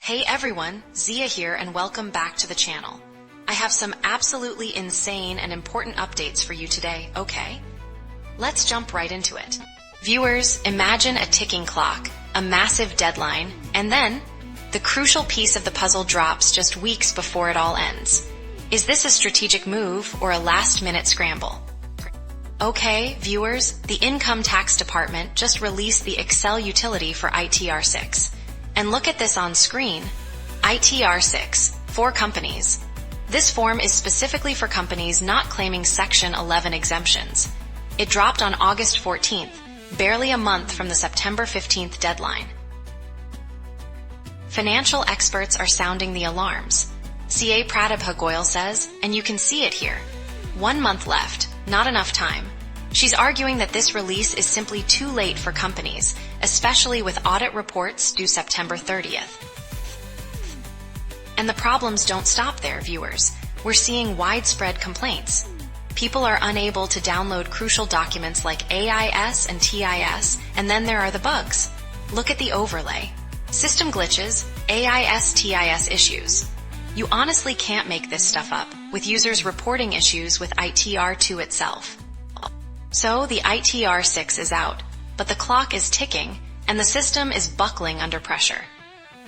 Hey everyone, Zia here and welcome back to the channel. I have some absolutely insane and important updates for you today, okay? Let's jump right into it. Viewers, imagine a ticking clock, a massive deadline, and then the crucial piece of the puzzle drops just weeks before it all ends. Is this a strategic move or a last-minute scramble? Okay, viewers, the Income Tax Department just released the Excel utility for ITR-6. And look at this on screen, ITR-6, for companies. This form is specifically for companies not claiming Section 11 exemptions. It dropped on August 14th, barely a month from the September 15th deadline. Financial experts are sounding the alarms. CA Pratibha Goyal says, and you can see it here, 1 month left, not enough time. She's arguing that this release is simply too late for companies, especially with audit reports due September 30th. And the problems don't stop there, viewers. We're seeing widespread complaints. People are unable to download crucial documents like AIS and TIS, and then there are the bugs. Look at the overlay. System glitches, AIS-TIS issues. You honestly can't make this stuff up, with users reporting issues with ITR-2 itself. So the ITR-6 is out, but the clock is ticking, and the system is buckling under pressure.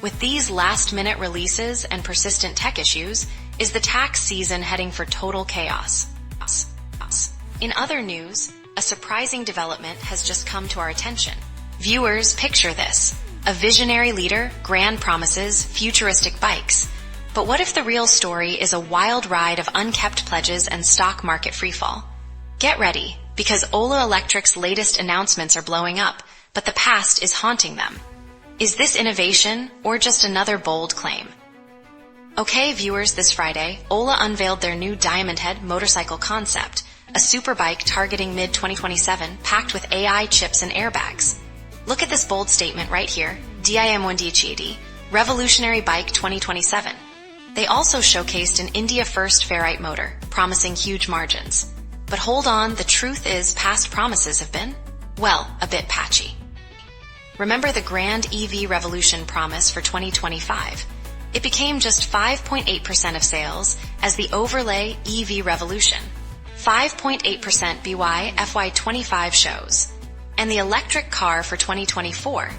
With these last-minute releases and persistent tech issues, is the tax season heading for total chaos? In other news, a surprising development has just come to our attention. Viewers, picture this. A visionary leader, grand promises, futuristic bikes. But what if the real story is a wild ride of unkept pledges and stock market freefall? Get ready, because Ola Electric's latest announcements are blowing up, but the past is haunting them. Is this innovation or just another bold claim? Okay, viewers, this Friday, Ola unveiled their new Diamond Head motorcycle concept, a superbike targeting mid-2027 packed with AI chips and airbags. Look at this bold statement right here, DIM1DHED, Revolutionary Bike 2027. They also showcased an India-first ferrite motor, promising huge margins. But hold on, the truth is past promises have been, well, a bit patchy. Remember the grand EV revolution promise for 2025? It became just 5.8% of sales as the overlay EV revolution. 5.8% BY FY25 shows. And the electric car for 2024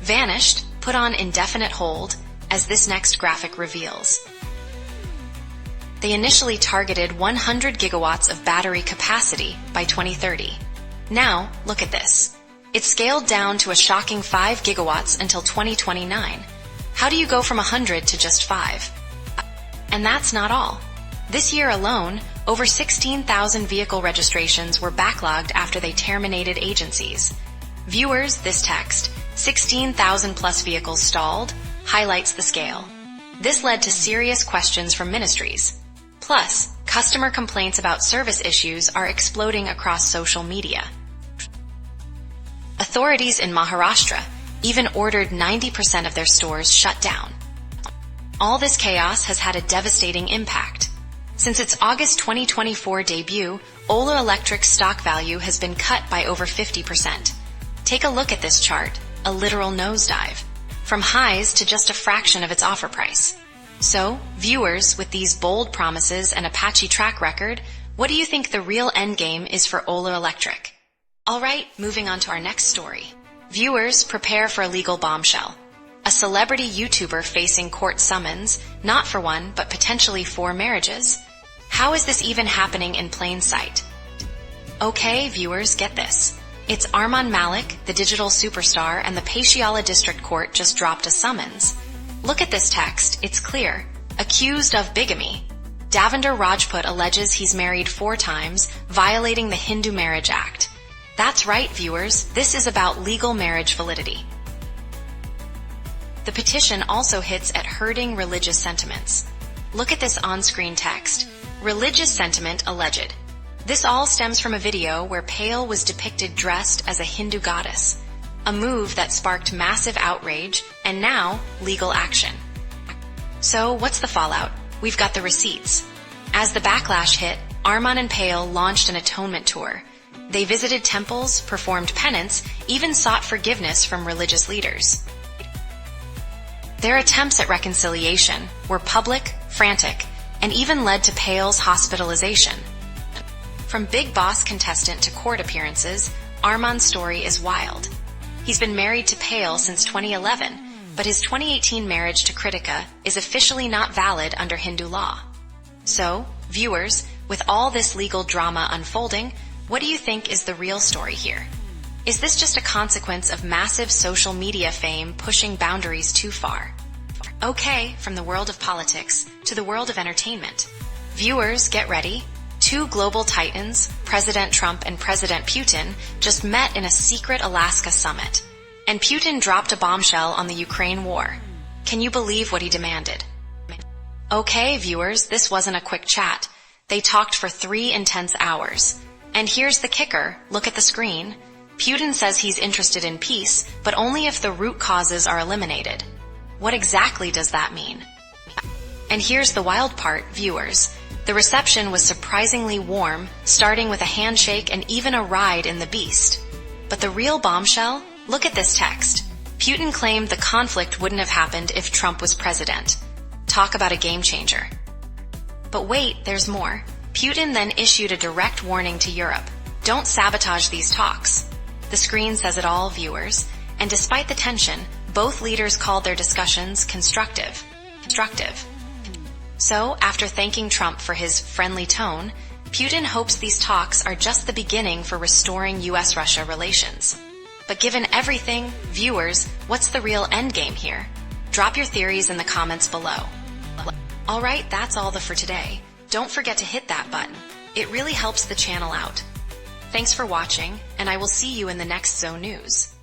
vanished, put on indefinite hold, as this next graphic reveals. They initially targeted 100 gigawatts of battery capacity by 2030. Now, look at this. It's scaled down to a shocking 5 gigawatts until 2029. How do you go from 100 to just 5? And that's not all. This year alone, over 16,000 vehicle registrations were backlogged after they terminated agencies. Viewers, this text, 16,000 plus vehicles stalled, highlights the scale. This led to serious questions from ministries. Plus, customer complaints about service issues are exploding across social media. Authorities in Maharashtra even ordered 90% of their stores shut down. All this chaos has had a devastating impact. Since its August 2024 debut, Ola Electric's stock value has been cut by over 50%. Take a look at this chart, a literal nosedive, from highs to just a fraction of its offer price. So, viewers, with these bold promises and a patchy track record, what do you think the real endgame is for Ola Electric? Alright, moving on to our next story. Viewers, prepare for a legal bombshell. A celebrity YouTuber facing court summons, not for one, but potentially 4 marriages. How is this even happening in plain sight? Okay, viewers, get this. It's Arman Malik, the digital superstar, and the Patiala District Court just dropped a summons. Look at this text, it's clear. Accused of bigamy. Davinder Rajput alleges he's married 4 times, violating the Hindu Marriage Act. That's right, viewers, this is about legal marriage validity. The petition also hits at hurting religious sentiments. Look at this on-screen text. Religious sentiment alleged. This all stems from a video where Pale was depicted dressed as a Hindu goddess, a move that sparked massive outrage and now legal action. So what's the fallout? We've got the receipts. As the backlash hit, Arman and Pale launched an atonement tour. They visited temples, performed penance, even sought forgiveness from religious leaders. Their attempts at reconciliation were public, frantic, and even led to Pale's hospitalization. From Big Boss contestant to court appearances, Arman's story is wild. He's been married to Pale since 2011, but his 2018 marriage to Kritika is officially not valid under Hindu law. So, viewers, with all this legal drama unfolding, what do you think is the real story here? Is this just a consequence of massive social media fame pushing boundaries too far? Okay, from the world of politics to the world of entertainment. Viewers, get ready. Two global titans, President Trump and President Putin, just met in a secret Alaska summit. And Putin dropped a bombshell on the Ukraine war. Can you believe what he demanded? Okay, viewers, this wasn't a quick chat. They talked for 3 intense hours. And here's the kicker, look at the screen. Putin says he's interested in peace, but only if the root causes are eliminated. What exactly does that mean? And here's the wild part, viewers. The reception was surprisingly warm, starting with a handshake and even a ride in the Beast. But the real bombshell? Look at this text. Putin claimed the conflict wouldn't have happened if Trump was president. Talk about a game changer. But wait, there's more. Putin then issued a direct warning to Europe. Don't sabotage these talks. The screen says it all, viewers, and despite the tension, both leaders called their discussions constructive. So, after thanking Trump for his friendly tone, Putin hopes these talks are just the beginning for restoring US-Russia relations. But given everything, viewers, what's the real endgame here? Drop your theories in the comments below. Alright, that's all for today. Don't forget to hit that button. It really helps the channel out. Thanks for watching, and I will see you in the next Zone News.